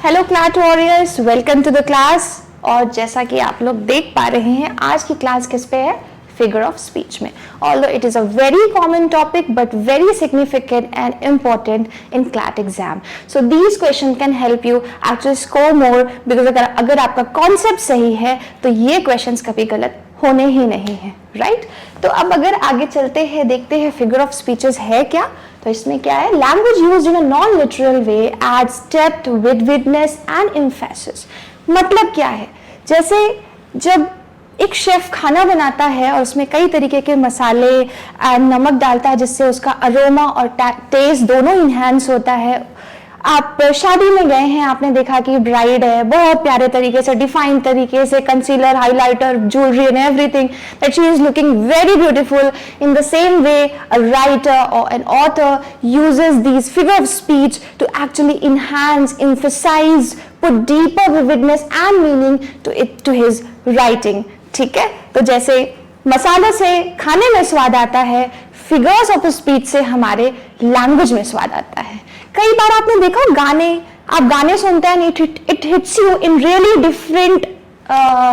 Hello class warriors, welcome to the class. और जैसा कि आप लोग देख पा रहे हैं, आज की क्लास किस पे है? फिगर ऑफ स्पीच में। Although it is a very common topic but very significant and important in CLAT exam. So these questions can help you actually score more because अगर आपका कॉन्सेप्ट सही है तो ये क्वेश्चंस कभी गलत होने ही नहीं है, राइट? तो अब अगर आगे चलते हैं, देखते हैं फिगर ऑफ स्पीचेस है क्या। तो इसमें क्या है? Language used in a non literal way adds depth, vividness and emphasis. मतलब क्या है? जैसे जब एक शेफ खाना बनाता है और उसमें कई तरीके के मसाले नमक डालता है जिससे उसका अरोमा और टेस्ट दोनों इन्हांस होता है। आप शादी में गए हैं, आपने देखा कि ब्राइड है, बहुत प्यारे तरीके से डिफाइन तरीके से concealer, highlighter, jewellery and everything that she is looking very beautiful. In the same way a writer और an author uses these figure of speech to actually enhance, emphasize, put deeper vividness and meaning to his writing। ठीक है, तो जैसे मसालों से खाने में स्वाद आता है, फिगर्स ऑफ स्पीच से हमारे लैंग्वेज में स्वाद आता है। कई बार आपने देखा गाने, आप गाने सुनते हैं, it hits you in really different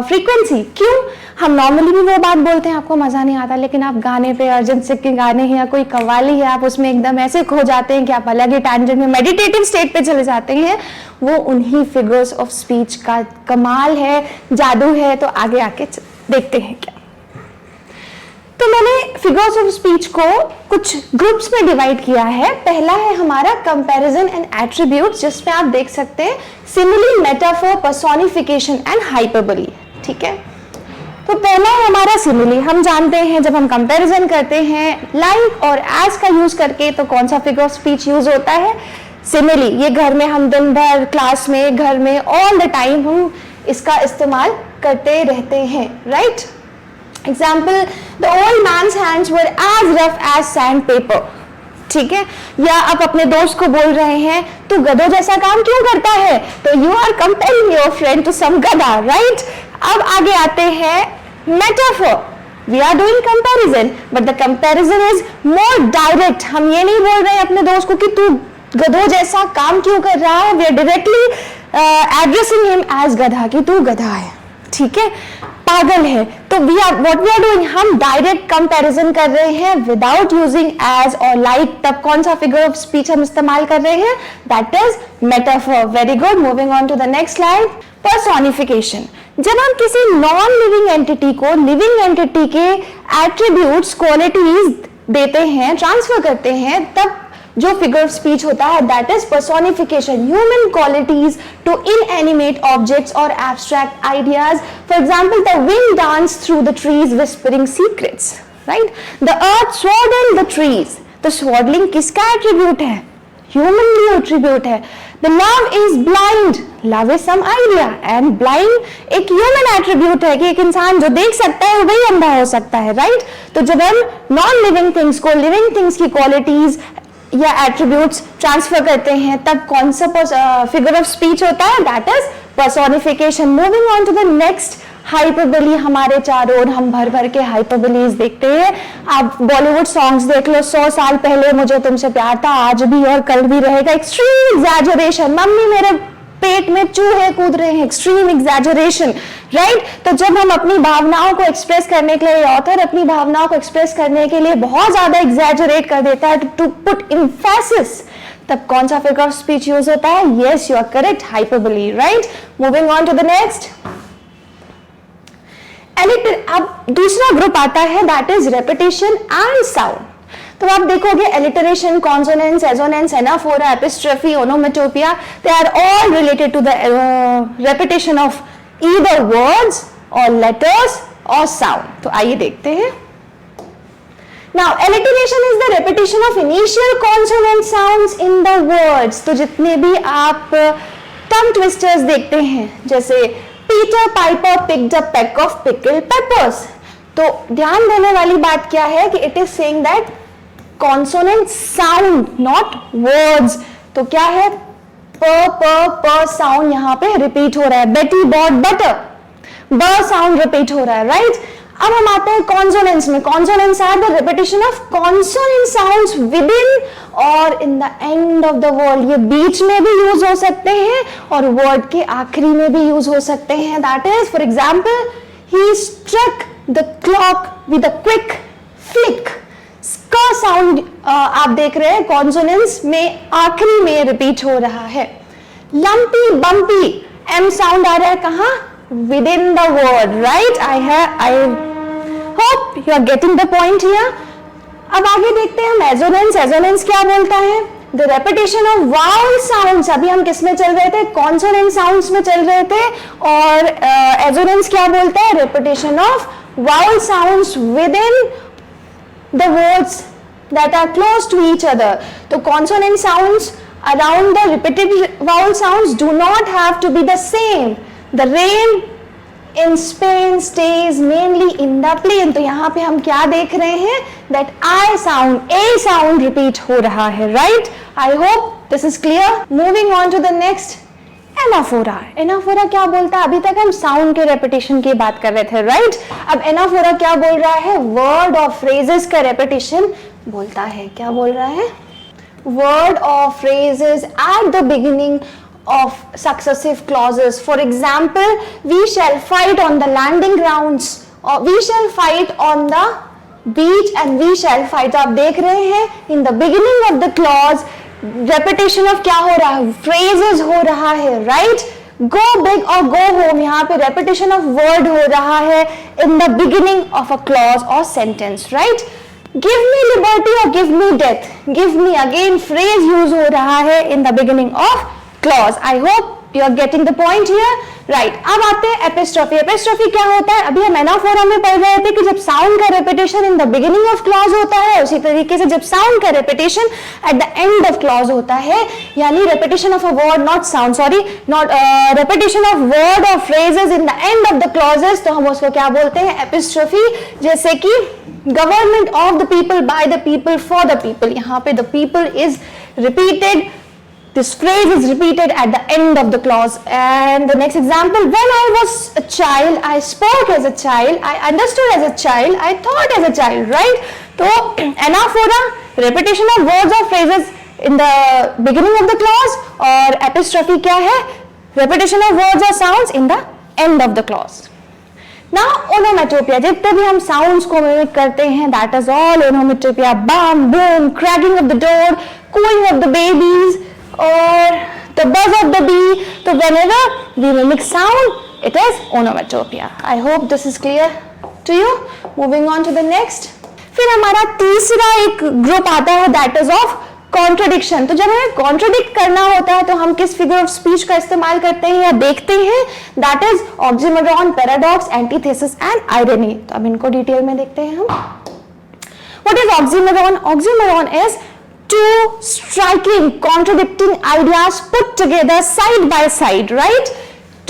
frequency. क्यों? हम नॉर्मली भी वो बात बोलते हैं, आपको मजा नहीं आता, लेकिन आप गाने पे, अरिजीत सिंह के गाने हैं या कोई कव्वाली है, आप उसमें एकदम ऐसे खो जाते हैं कि आप अलग ही टैंजेंट में, मेडिटेटिव स्टेट पे चले जाते हैं। वो उन्हीं फिगर्स ऑफ स्पीच का कमाल है, जादू है। तो आगे आके देखते हैं क्या। तो मैंने फिगर्स ऑफ स्पीच को कुछ ग्रुप्स में डिवाइड किया है। पहला है हमारा कंपैरिजन एंड एट्रीब्यूट्स, जिसमें आप देख सकते हैं simile, metaphor, personification and hyperbole. ठीक है, तो पहला है हमारा सिमिली। हम जानते हैं जब हम कंपैरिजन करते हैं लाइक और एज का यूज करके, तो कौन सा फिगर ऑफ स्पीच यूज होता है? सिमिली। ये घर में हम दिन भर, क्लास में, घर में, ऑल द टाइम हम इसका इस्तेमाल करते रहते हैं, right? Example, the old man's hands were as rough as sandpaper. ठीक है, या आप अपने दोस्त को बोल रहे हैं तू गधों जैसा काम क्यों करता है, तो you are comparing your friend to some गधा, राइट? अब आगे आते हैं metaphor. We are doing comparison but the comparison is more direct. हम ये नहीं बोल रहे हैं अपने दोस्त को कि तू गधों जैसा काम क्यों कर रहा है, we are directly addressing him as गधा, कि तू गधा है, ठीक है, पागल है। तो व्हाट वी आर डूइंग, हम डायरेक्ट कंपैरिजन कर रहे हैं विदाउट यूजिंग एज और लाइक। तब कौन सा फिगर ऑफ स्पीच हम इस्तेमाल कर रहे हैं? That is metaphor. Very good, moving on to the next slide. Personification. जब हम किसी नॉन लिविंग एंटिटी को लिविंग एंटिटी के एट्रीब्यूट्स, क्वालिटीज देते हैं, ट्रांसफर करते हैं, तब जो फिगर ऑफ स्पीच होता है that is personification. Human qualities to inanimate objects और abstract ideas. For example, the wind dance through the trees whispering secrets, right? The earth swaddled the trees. तो स्वॉडलिंग किसका attribute है? Human attribute है। The love is blind. Love is some idea and blind एक human attribute है कि एक इंसान जो देख सकता है वही अंधा हो सकता है, राइट? तो जब हम नॉन लिविंग थिंग्स को लिविंग थिंग्स की क्वालिटीज या एट्रीब्यूट्स ट्रांसफर करते हैं, तब कौन सा फिगर ऑफ स्पीच होता है? That is personification. Moving on to the next, hyperbole. हमारे चारों ओर हम भर भर के हाइपरबोलीज देखते हैं। आप बॉलीवुड सॉन्ग्स देख लो, 100 साल पहले मुझे तुमसे प्यार था, आज भी और कल भी रहेगा। Extreme exaggeration. मम्मी मेरे पेट में चूहे कूद रहे हैं, एक्सट्रीम एग्जैजरेशन, राइट? तो जब हम अपनी भावनाओं को एक्सप्रेस करने के लिए, ऑथर अपनी भावनाओं को एक्सप्रेस करने के लिए बहुत ज्यादा एग्जैजरेट कर देता है टू पुट एम्फेसिस, तब कौन सा फिगर ऑफ स्पीच यूज होता है? Yes, you are correct, hyperbole, right? Moving on to the next. अब दूसरा ग्रुप आता है that is repetition and sound. तो आप देखोगे alliteration, consonance, assonance, anaphora, epistrophe, onomatopoeia, they are all related to the repetition of either words और letters और sound. तो आइए देखते हैं। Now alliteration is the repetition of initial consonant sounds in the words। तो जितने भी आप टंग ट्विस्टर्स देखते हैं, जैसे Peter Piper picked a peck of pickled peppers, तो ध्यान देने वाली बात क्या है कि it is saying that consonant sound not words। तो क्या है? प साउंड यहाँ पे रिपीट हो रहा है। Betty bought butter, ब साउंड रिपीट हो रहा है, राइट? अब हम आते हैं कॉन्सोनेंट्स में. Consonants are the repetition of consonant sounds within और in the end of the word. ये बीच में भी यूज हो सकते हैं और वर्ड के आखिरी में भी यूज हो सकते हैं. That is for example, he struck the clock with a quick flick. का साउंड आप देख रहे हैं कॉन्सोनेंट्स में आखिरी में रिपीट हो रहा है. लंपी बम्पी, एम साउंड आ रहा है कहां? Within the word, right? I hope you are getting the point here. अब आगे देखते हैं हम एजोनेंस. एजोनेंस क्या बोलता है? The repetition of vowel sounds. अभी हम किस में चल रहे थे? कॉन्सोनेंट साउंड्स में चल रहे थे. और एजोनेंस क्या बोलता है? Repetition of vowel sounds with in the words that are close to each other. So consonant sounds around the repeated vowel sounds do not have to be the same. The rain in Spain stays mainly in the plain. तो यहाँ पे हम क्या देख रहे हैं? That I sound, A sound repeat हो रहा है, right? I hope this is clear. Moving on to the next. Anaphora. Anaphora क्या बोलता है? अभी तक हम साउंड के रेपिटेशन की बात कर रहे थे, राइट? अब एनाफोरा क्या बोल रहा है? वर्ड और फ्रेजेस का रेपिटेशन बोलता है. क्या बोल रहा है? वर्ड और phrases at the beginning of successive clauses. For example, we shall fight on the landing grounds, or we shall fight on the beach, and we shall fight. आप देख रहे हैं in the beginning of the clause repetition of क्या हो रहा है? phrases हो रहा है, right? go big or go home, यहाँ पे repetition of word हो रहा है in the beginning of a clause or sentence, right? give me liberty or give me death, give me again phrase use हो रहा है in the beginning of clause. I hope you are getting the point here, right? अब आते हैं epistrophy. Epistrophy क्या होता है? अभी हम एनाफोरा में पढ़ रहे थे कि जब साउंड का repetition in the beginning of clause होता है, उसी तरीके से जब साउंड का repetition at the end of clause होता है, यानी repetition of a word, not sound, sorry, not repetition of word और phrases in the end of the clauses, तो हम उसको क्या बोलते हैं? एपिस्ट्रोफी. जैसे कि government of the people, by the people, for the people. यहाँ पे the people is repeated. This phrase is repeated at the end of the clause. And the next example, when I was a child, I spoke as a child, I understood as a child, I thought as a child, right? So, anaphora, repetition of words or phrases in the beginning of the clause, और epistrophe क्या है? Repetition of words or sounds in the end of the clause. Now, onomatopoeia, जितने भी हम sounds को mimic करते हैं, that is all onomatopoeia. Bam, boom, cracking of the door, cooing of the babies, or the buzz of the bee. So whenever we mimic sound, it is onomatopoeia. I hope this is clear to you. Moving on to the next. फिर हमारा तीसरा एक group आता है, that is of contradiction. तो जब हमें contradict करना होता है तो हम किस figure of speech का इस्तेमाल करते हैं या देखते हैं? That is oxymoron, paradox, antithesis and irony. तो अब इनको डिटेल में देखते हैं हम. What is oxymoron? Oxymoron is two striking contradicting ideas put together side by side, right?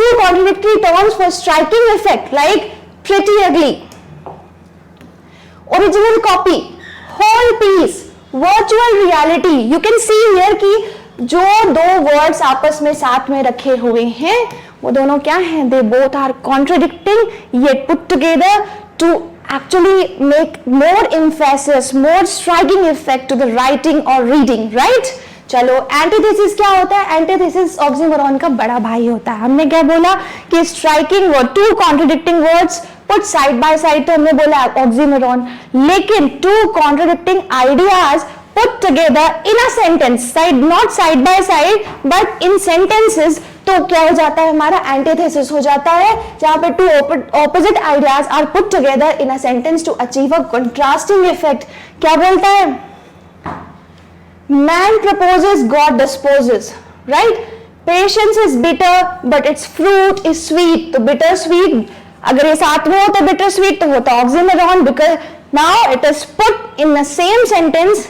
Two contradictory terms for striking effect, like pretty ugly, original copy, whole piece, virtual reality. You can see here कि जो दो words आपस में साथ में रखे हुए हैं वो दोनों क्या हैं? They both are contradicting yet put together to actually make more emphasis, more striking effect to the writing or reading, right? चलो, antithesis क्या होता है? Antithesis oxymoron का बड़ा भाई होता है. हमने क्या बोला कि striking word, two contradicting words put side by side, तो हमने बोला oxymoron. लेकिन two contradicting ideas put together in a sentence, not side by side, but in sentences, तो क्या हो जाता है? हमारा एंटीथेसिस हो जाता है, जहां पे two opposite ideas are put together in a sentence to achieve a contrasting effect. क्या बोलता है? Man proposes, God disposes, right? Patience is bitter but its fruit is sweet. तो बिटर स्वीट अगर ये साथ में हो तो बिटर स्वीट तो होता है oxymoron, because now it is put in the same sentence.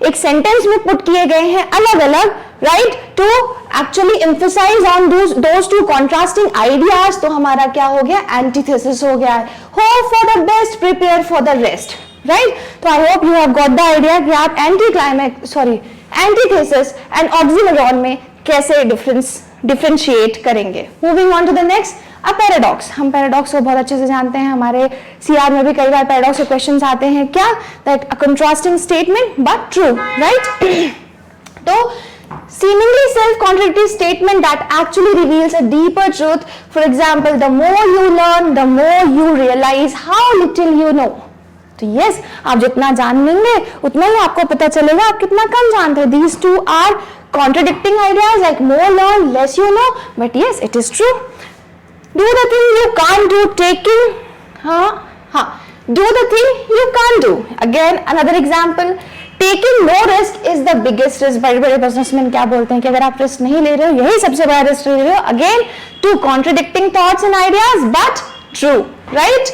एक सेंटेंस में पुट किए गए हैं अलग अलग, right? To actually emphasise on those two contrasting ideas. तो हमारा क्या हो गया? एंटीथेसिस हो गया है. Hope for the best, prepare for the rest, right? तो I hope you have got the idea कि आप एंटीथेसिस एंड ऑक्सीमोरॉन में कैसे डिफरेंशिएट करेंगे. Moving on to the next. अब पैराडॉक्स, हम पैराडॉक्स को बहुत अच्छे से जानते हैं, हमारे सीआर में भी कई बार पैराडॉक्स के क्वेश्चंस आते हैं. क्या? That a contrasting statement but true, right? तो seemingly self-contradictory statement that actually reveals a deeper truth. For example, the more you learn, the more you realize how little you know. तो yes, आप जितना जानेंगे उतना ही आपको पता चलेगा आप कितना कम जानते हैं. These two are contradicting ideas, like more learn, less you know. But yes, it is true. Do the thing you can't do, taking, do the thing you can't do. Again, another example. Taking no risk is the biggest risk. बड़े बड़े businessman क्या बोलते हैं कि अगर आप risk नहीं ले रहे हो यही सबसे बड़ा रिस्क ले रहे हो. Again, two contradicting thoughts and ideas but true, right?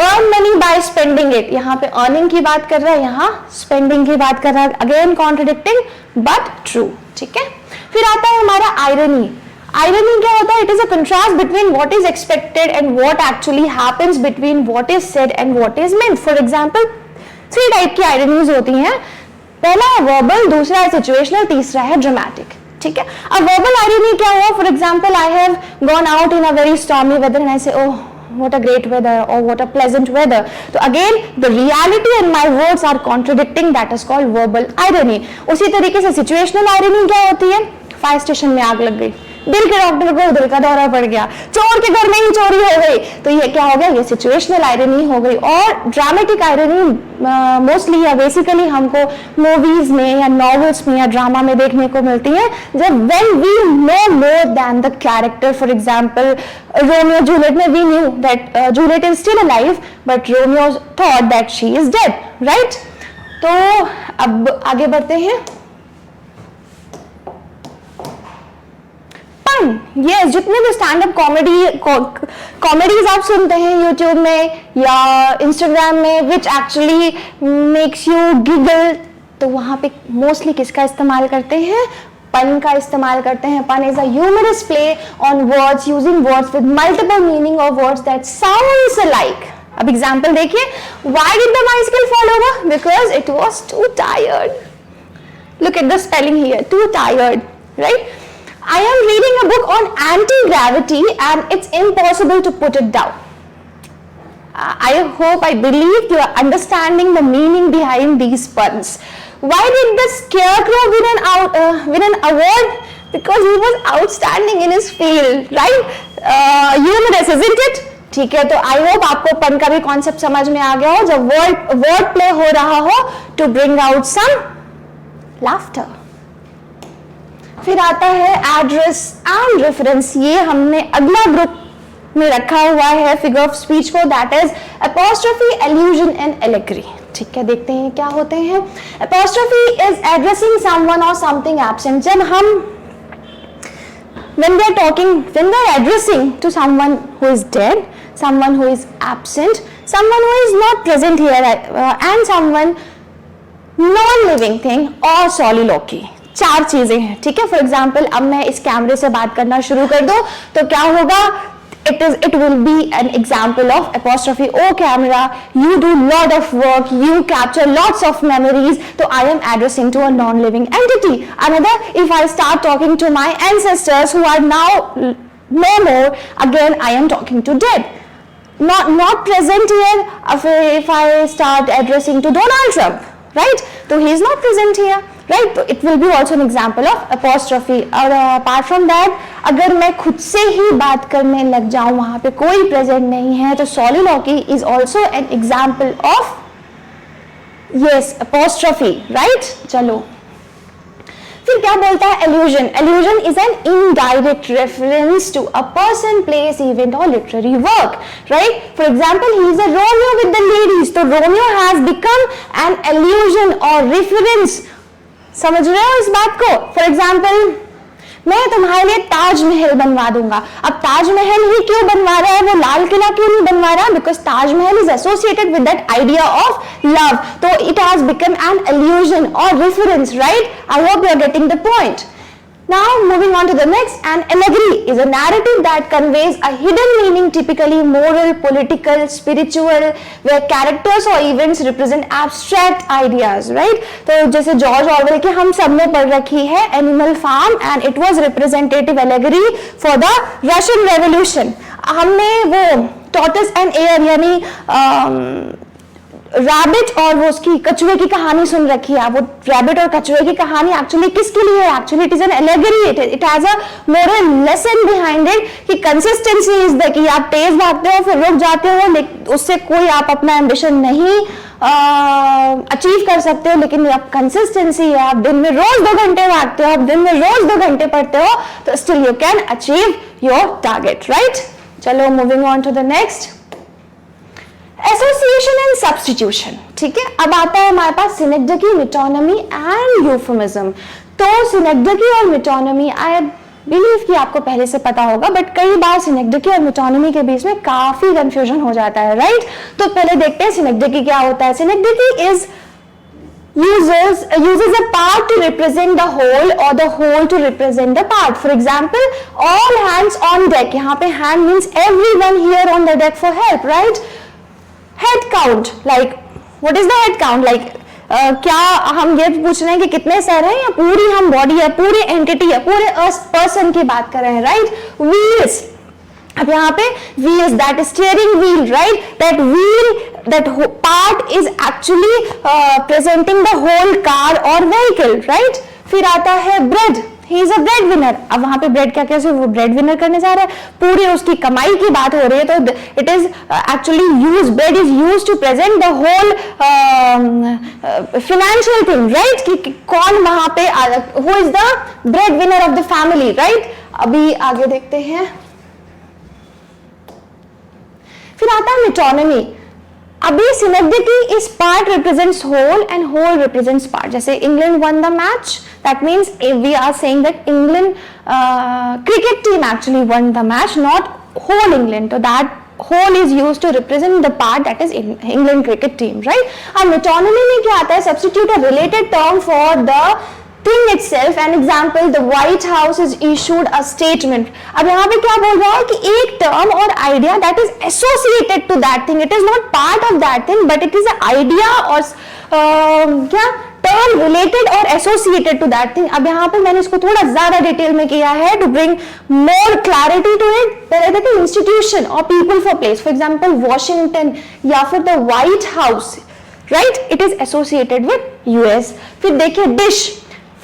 Earn money by spending it. यहाँ पे earning की बात कर रहा है, यहाँ spending की बात कर रहा है. Again contradicting but true. ठीक है. फिर आता है हमारा irony. Irony क्या होता है? It is a contrast between what is expected and what actually happens between what is said and what is meant. For example, 3 type की आयरनीज होती हैं. पहला है वर्बल, दूसरा है सिचुएशनल, तीसरा है ड्रामेटिक. ठीक है. अब वर्बल आयरनी क्या हुआ? For example, I have gone out in a very stormy weather and I say oh what a great weather or what a pleasant weather. So again, the reality and my words are contradicting. That is called verbal irony. उसी तरीके से situational irony क्या होती है? Fire station में आग लग गई, दिल के डॉक्टर को दिल का दौरा पड़ गया, चोर के घर में ही चोरी हो गई, तो ये क्या हो गया? ये सिचुएशनल आयरनी हो गई. और ड्रामेटिक आयरनी मोस्टली या बेसिकली हमको मूवीज में या नॉवेल्स में या ड्रामा में देखने को मिलती है, जब when we know more than the character. For example, Romeo Juliet में we knew that Juliet is still alive but Romeo thought that she is dead, right? तो अब आगे बढ़ते हैं. Yes, जितने भी स्टैंड अप कॉमेडीज आप सुनते हैं यूट्यूब में या इंस्टाग्राम में which actually makes you giggle, तो वहां पे मोस्टली किसका इस्तेमाल करते हैं? पन का इस्तेमाल करते हैं. Pun is a humorous play on words using words with multiple meaning of words that sounds alike. अब एग्जांपल देखिए. Why did the bicycle fall over? Because it was two tired. Look at the spelling here, two tired, right? I am reading a book on anti-gravity and it's impossible to put it down. I believe you are understanding the meaning behind these puns. Why did the scarecrow win an award? Because he was outstanding in his field, right? Humorous, isn't it? ठीक है. तो I hope आपको पन का भी concept समझ में आ गया हो जब वर्ड प्ले हो रहा हो to bring out some laughter. फिर आता है एड्रेस एंड रेफरेंस. ये हमने अगला ग्रुप में रखा हुआ है फिगर ऑफ स्पीच को, that is apostrophe, allusion and allegory. ठीक है, देखते हैं क्या होते हैं. एपोस्ट्रोफी इज एड्रेसिंग समवन और समथिंग एब्सेंट. जब हम when we are addressing to someone who is dead, someone who is absent, someone who is not present here, and someone non-living thing or soliloquy. 4 चीजें हैं. ठीक है. For example, अब मैं इस कैमरे से बात करना शुरू कर दूं तो क्या होगा? it will be an example of apostrophe. Oh camera, you do lot of work, you capture lots of memories. So I am addressing to a non-living entity. Another, if I start talking to my ancestors who are now no more, again I am talking to dead. Not present here. If I start addressing to Donald Trump, right? So he is not present here, right? So it will be also an example of apostrophe. और apart from that, अगर मैं खुद से ही बात करने लग जाऊं, वहां पे कोई प्रेजेंट नहीं है, तो soliloquy is also an example of yes apostrophe, right? चलो, फिर क्या बोलता है? Allusion. Allusion is an indirect reference to a person, place, event और literary work, right? For example, he is a Romeo with the ladies, तो Romeo has become an allusion और reference. समझ रहे हो इस बात को? फॉर एग्जाम्पल, मैं तुम्हारे लिए ताजमहल बनवा दूंगा. अब ताजमहल ही क्यों बनवा रहा है? वो लाल किला क्यों नहीं बनवा रहा? Because Taj Mahal is associated with that idea of love, तो it has become an allusion और reference, right? I hope you are getting the point. Now moving on to the next, an allegory is a narrative that conveys a hidden meaning, typically moral, political, spiritual, where characters or events represent abstract ideas, right? तो जैसे George Orwell की हम सब ने पढ़ रखी है Animal Farm, and it was representative allegory for the Russian revolution. हमने वो टॉर्टस एंड एयर यानी रैबिट और वो उसकी कछुए की कहानी सुन रखी है। वो रैबिट और कछुए की कहानी एक्चुअली किसके लिए है? Actually it is N allegory, it has a moral lesson behind it कि कंसिस्टेंसी इज द कि आप तेज भागते हो फिर रुक जाते हो, लेकिन उससे कोई आप अपना एम्बिशन नहीं अचीव कर सकते हो। लेकिन आप कंसिस्टेंसी है, आप दिन में रोज 2 घंटे भागते हो, आप दिन में रोज 2 घंटे पढ़ते हो, तो still you can achieve your target, right? चलो moving on to the next, association and substitution. ठीक है, अब आता है हमारे पास सिनेक्डकी, मेटोनिमी एंड यूफेमिज्म। तो सिनेक्डकी और मेटोनिमी आई बिलीव कि आपको पहले से पता होगा, बट कई बार सिनेक्डकी और मेटोनिमी के बीच में काफी कंफ्यूजन हो जाता है, राइट? तो पहले देखते हैं सिनेक्डकी क्या होता है। सिनेक्डकी is uses a part to represent the whole or the whole to represent the part. For example, all hands on deck. यहाँ पे hand means everyone here on the deck for help, right? Head count, like what is the head count? Like क्या हम ये पूछ रहे हैं कि कितने सर हैं, या पूरी हम बॉडी है, पूरी एंटिटी है, पूरे पर्सन की बात कर रहे हैं, राइट? व्हील्स, अब यहाँ पे wheels, that steering wheel, right? That wheel, that part is actually presenting the whole car or vehicle, right? फिर आता है bread, he is a breadwinner। अब वहां पे bread क्या कैसे वो breadwinner करने जा रहा है, पूरी उसकी कमाई की बात हो रही है, तो it is actually used, bread is used to present the whole financial thing, right? कि कौन वहां पे who is the breadwinner of the family, right? अभी आगे देखते हैं, फिर आता है मेटोनिमी। अभी synecdoche is part represents whole and whole represents part. जैसे England won the match, that means we are saying that England cricket team actually won the match, not whole England. So that whole is used to represent the part that is England cricket team, right? And metonymy में क्या आता है? Substitute a related term for the thing itself. An example, the White House has issued a statement. अब यहाँ पे क्या बोल रहा है कि एक term और idea that is associated to that thing. It is not part of that thing, but it is an idea or क्या term related or associated to that thing. अब यहाँ पे मैंने इसको थोड़ा ज्यादा डिटेल में किया है to bring more clarity to it. पहले देखते हैं institution or people for place. For example, Washington या फिर the White House, right? It is associated with US. फिर देखिए dish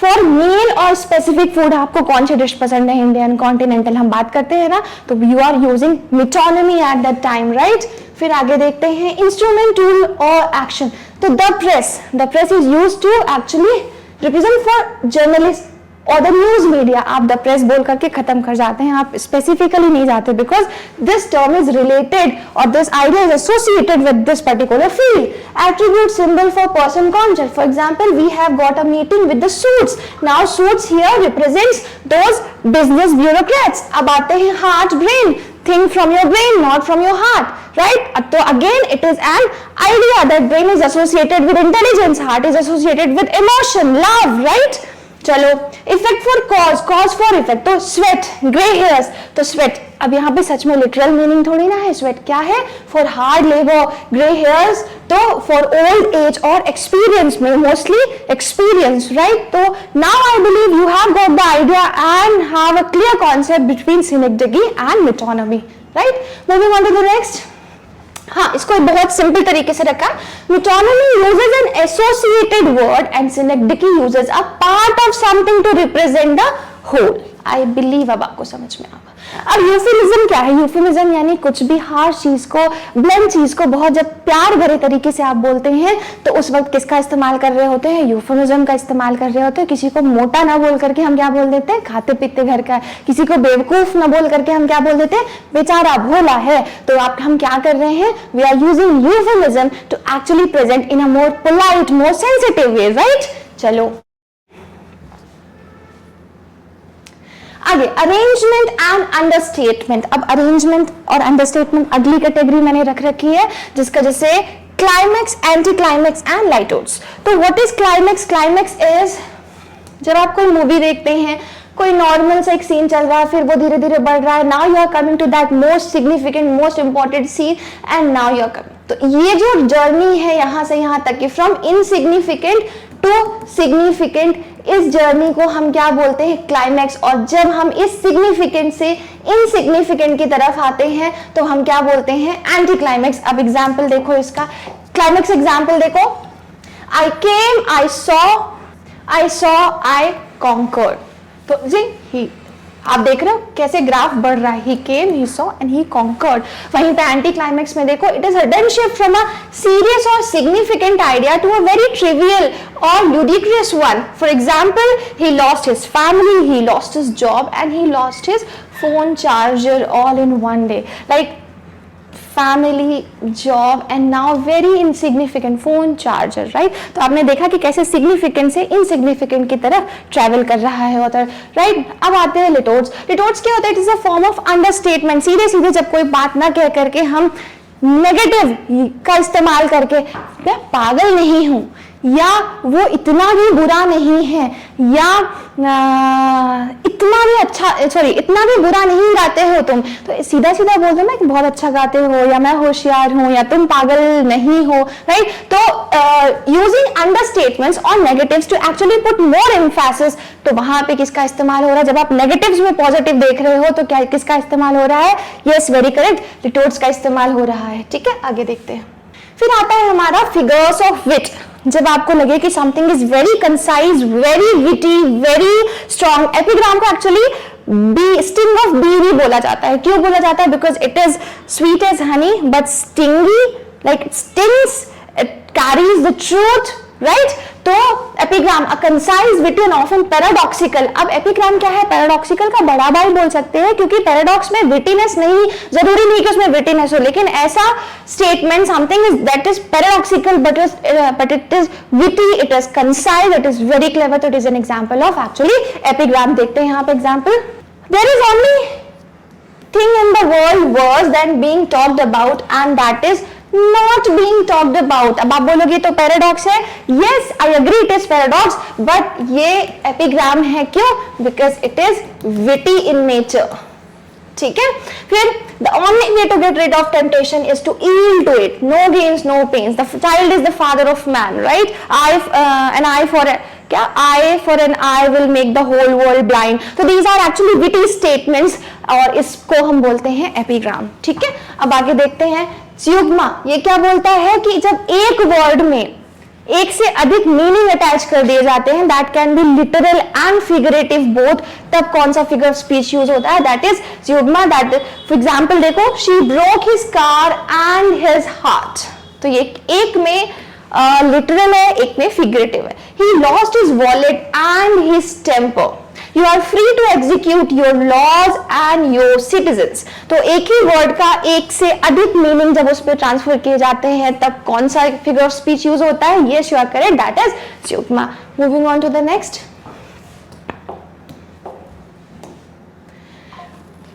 फॉर मील और स्पेसिफिक फूड, आपको कौन सी डिश पसंद है, इंडियन, कॉन्टिनेंटल, हम बात करते हैं ना, तो you are using metonymy at that time, right? फिर आगे देखते हैं इंस्ट्रूमेंट, टूल और एक्शन। तो the press is used to actually represent for journalist और द न्यूज मीडिया। आप द प्रेस बोल करके खत्म कर जाते हैं, आप स्पेसिफिकली नहीं जाते, because this term is related और this idea is associated with this particular field. Attribute, symbol for person, concept. For example, we have got a meeting with the suits. Now suits here represents those business bureaucrats. अब आते हैं heart, brain, think from your brain, not from your heart, right? So again, it is an idea that brain is associated with intelligence, heart is associated with emotion, love, right? चलो, effect for cause for effect. तो sweat, grey hairs, तो sweat अब यहाँ पे सच में literal meaning थोड़ी ना है। स्वेट क्या है? For hard labour. Grey hairs तो फॉर ओल्ड एज और एक्सपीरियंस में, मोस्टली एक्सपीरियंस, राइट? तो now I believe you have got the idea and have a clear concept between synecdoche and metonymy, right? Moving on to the next. हाँ, इसको बहुत simple तरीके से रखा। Metonymy uses an associated word and synecdoche uses a part of something to represent the whole. I believe अब आपको समझ में आगा। अब यूफेमिज्म क्या है? यूफेमिज्म यानी कुछ भी हार्श चीज को, ब्लंट चीज को बहुत जब प्यार भरे तरीके से आप बोलते हैं, तो उस वक्त किसका इस्तेमाल कर रहे होते हैं? यूफेमिज्म का इस्तेमाल कर रहे होते हैं। किसी को मोटा ना बोल करके हम क्या बोल देते हैं? खाते पीते घर का। किसी को बेवकूफ ना बोल करके हम क्या बोल देते हैं? बेचारा भोला है। तो आप हम क्या कर रहे हैं? We are using euphemism to actually present in a more polite, more sensitive way, right? चलो आगे, अरेंजमेंट एंड अंडरस्टेटमेंट। अब अरेंजमेंट और अंडरस्टेटमेंट अगली कैटेगरी मैंने रख रखी है, जिसका जैसे climax, anti climax and litotes. तो what is climax? Climax is जब आप कोई मूवी देखते हैं कोई नॉर्मल सा एक सीन चल रहा है, फिर वो धीरे धीरे बढ़ रहा है, now you are coming to that most significant most important scene and now you are coming. तो ये जो जर्नी है यहाँ से यहाँ तक की, फ्रॉम इनसिग्निफिकेंट टू सिग्निफिकेंट, इस जर्नी को हम क्या बोलते हैं, क्लाइमैक्स। और जब हम इस सिग्निफिकेंट से इनसिग्निफिकेंट की तरफ आते हैं तो हम क्या बोलते हैं, एंटी क्लाइमैक्स। अब एग्जाम्पल देखो इसका, क्लाइमैक्स एग्जाम्पल देखो, आई केम, आई सॉ, आई कॉन्कर्ड। तो जी ही, आप देख रहे हो कैसे ग्राफ बढ़ रहा है, he came, he saw and he conquered. वहीं पे एंटी क्लाइमैक्स में देखो, it is sudden shift from a serious और significant idea to a very trivial और ludicrous one. For example, he lost his family, he lost his job and he lost his phone charger all in one day. Like family, job and now very insignificant phone charger, right? तो आपने देखा कि कैसे significant से insignificant की तरफ travel कर रहा है ऑथर, right? अब आते हैं लिटोर्ट्स। लिटोर्ट्स क्या होता है? It is a form of understatement। सीधे सीधे जब कोई बात ना कह करके हम नेगेटिव का इस्तेमाल करके, मैं पागल नहीं हूं, या वो इतना भी बुरा नहीं है, या इतना भी अच्छा, सॉरी इतना भी बुरा नहीं गाते हो तुम, तो सीधा सीधा बोल दो ना कि बहुत अच्छा गाते हो, या मैं होशियार हूं, या तुम पागल नहीं हो, राइट? तो यूजिंग अंडरस्टेटमेंट्स और negatives to actually put more emphasis, तो वहां पे किसका इस्तेमाल हो रहा है? जब आप नेगेटिव्स में पॉजिटिव देख रहे हो तो क्या किसका इस्तेमाल हो रहा है? यस, वेरी करेक्ट, लिटोर्ट्स का इस्तेमाल हो रहा है। ठीक है, आगे देखते हैं। फिर आता है हमारा फिगर्स ऑफ विट। जब आपको लगे कि something is very concise, very witty, very strong. Epigram को actually bee, sting of bee भी बोला जाता है। क्यों बोला जाता है? Because it is sweet as honey but stingy, like it stings, it carries the truth, right? तो epigram a concise, witty and often paradoxical. अब एपिग्राम क्या है? पैराडॉक्सिकल का बड़ा भाई बोल सकते हैं, क्योंकि पैराडॉक्स में विटीनेस नहीं, जरूरी नहीं कि उसमें विटीनेस हो, लेकिन ऐसा statement, something is that is paradoxical but it is witty, it is concise, it is very clever, तो it is an example of actually epigram. देखते हैं यहाँ पे example. There is only thing in the world worse than being talked about and that is not being talked about। अब आप बोलोगे तो paradox है, yes I agree it is paradox, but ये एपिग्राम है। क्यों? because it is witty in nature। ठीक है, फिर the only way to get rid of temptation is to yield to it, no gains no pains, the child is the father of man, right? An eye for क्या, eye for an eye will make the whole world blind। तो these are actually witty statements और इसको हम बोलते हैं epigram. ठीक है, अब आगे देखते हैं। युग्मा, ये क्या बोलता है कि जब एक वर्ड में एक से अधिक मीनिंग अटैच कर दिए जाते हैं, that can be literal and figurative both, तब कौन सा फिगर ऑफ स्पीच यूज होता है? That is zeugma. That for example देखो, she broke his car and his heart. तो ये एक में लिटरल है, एक में फिगरेटिव है। He lost his wallet and his temper. You are free to execute your laws and your citizens। तो एक ही वर्ड का एक से अधिक मीनिंग जब उस पर ट्रांसफर किए जाते हैं, तब कौन सा फिगर ऑफ स्पीच यूज होता है? Yes, you are correct, that is युग्मा। Moving on to the next।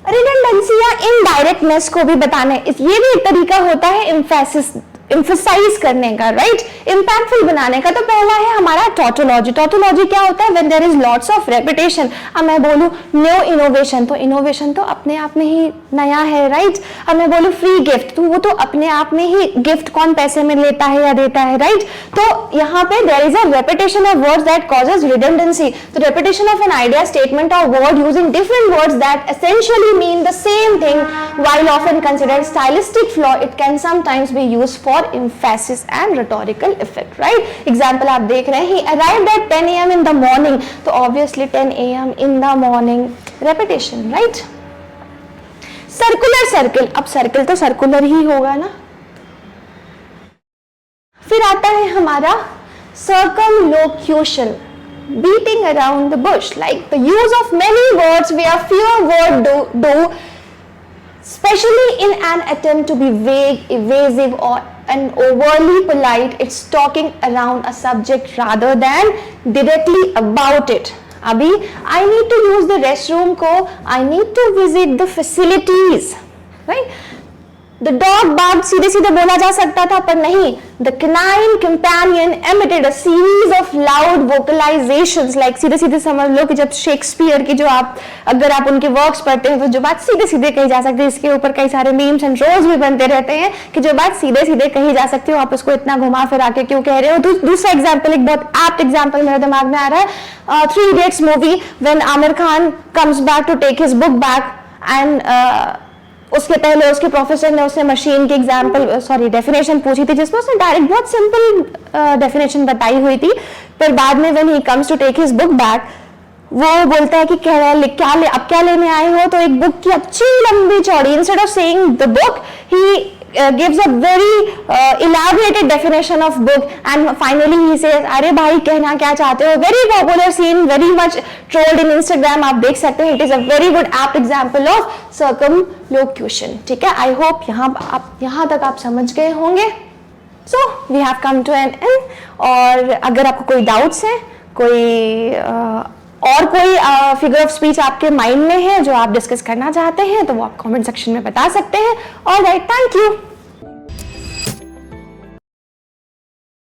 Redundancy या इनडायरेक्टनेस को भी बताने, ये भी एक तरीका होता है एम्फेसिस, एम्फसाइज करने का, राइट? इंपैक्टफुल बनाने का। तो पहला है हमारा टॉटोलॉजी। टॉटोलॉजी क्या होता है? When there is lots of repetition. अब मैं बोलूं न्यू इनोवेशन, तो इनोवेशन तो अपने आप में ही नया है, राइट? अब मैं बोलूं फ्री गिफ्ट, तो वो तो अपने आप में ही, गिफ्ट कौन पैसे में लेता है या देता है, राइट? तो यहाँ पे there is a repetition of words that causes redundancy. तो repetition of an idea, statement और word using different words that essentially mean the same thing while often considered stylistic flaw, it can sometimes be used for emphasis and rhetorical effect, right? Example आप देख रहे हैं, he arrived at 10 AM in the morning, तो obviously 10 AM in the morning, repetition, right? Circular circle, अब circle तो circular ही होगा ना। फिर आता है हमारा circumlocution, beating around the bush, like the use of many words where fewer words do, especially in an attempt to be vague, evasive or and overly polite. It's talking around a subject rather than directly about it। अभी I need to use the restroom को I need to visit the facilities, right? The dog barked सीधे सीधे बोला जा सकता था, पर नहीं, the canine companion emitted a series of loud vocalizations. Like सीधे सीधे समझ लो कि जब शेक्सपियर की जो आप अगर आप उनके वर्क्स पढ़ते हैं तो जो बात सीधे सीधे कही जा सकती है, इसके ऊपर कई सारे मीम्स एंड ट्रोल्स भी बनते रहते हैं कि जो बात सीधे सीधे कही जा सकती है आप उसको इतना घुमा फिरा के क्यों कह रहे हो। दूसरा एग्जाम्पल, एक बहुत एप्ट एग्जाम्पल मेरे दिमाग में आ रहा है, 3 Idiots movie, when Aamir Khan comes back to take his book back and उसके पहले उसके प्रोफेसर ने उससे मशीन की डेफिनेशन पूछी थी, जिसमें उसने डायरेक्ट बहुत सिंपल डेफिनेशन बताई हुई थी, पर बाद में when he comes to take his book back वो बोलता है कि अब क्या लेने आए हो, तो एक बुक की अच्छी लंबी चौड़ी, instead of saying the book he gives a very elaborated definition of book and finally he says अरे भाई कहना क्या चाहते हो। very popular scene, very much trolled in Instagram, आप देख सकते हैं। it is a very good apt example of circumlocution। ठीक है, I hope यहाँ तक आप समझ गए होंगे। so we have come to an end। और अगर आपको कोई डाउट्स हैं, और कोई फिगर ऑफ स्पीच आपके माइंड में है जो आप डिस्कस करना चाहते हैं, तो वो आप कमेंट सेक्शन में बता सकते हैं। Alright, thank you.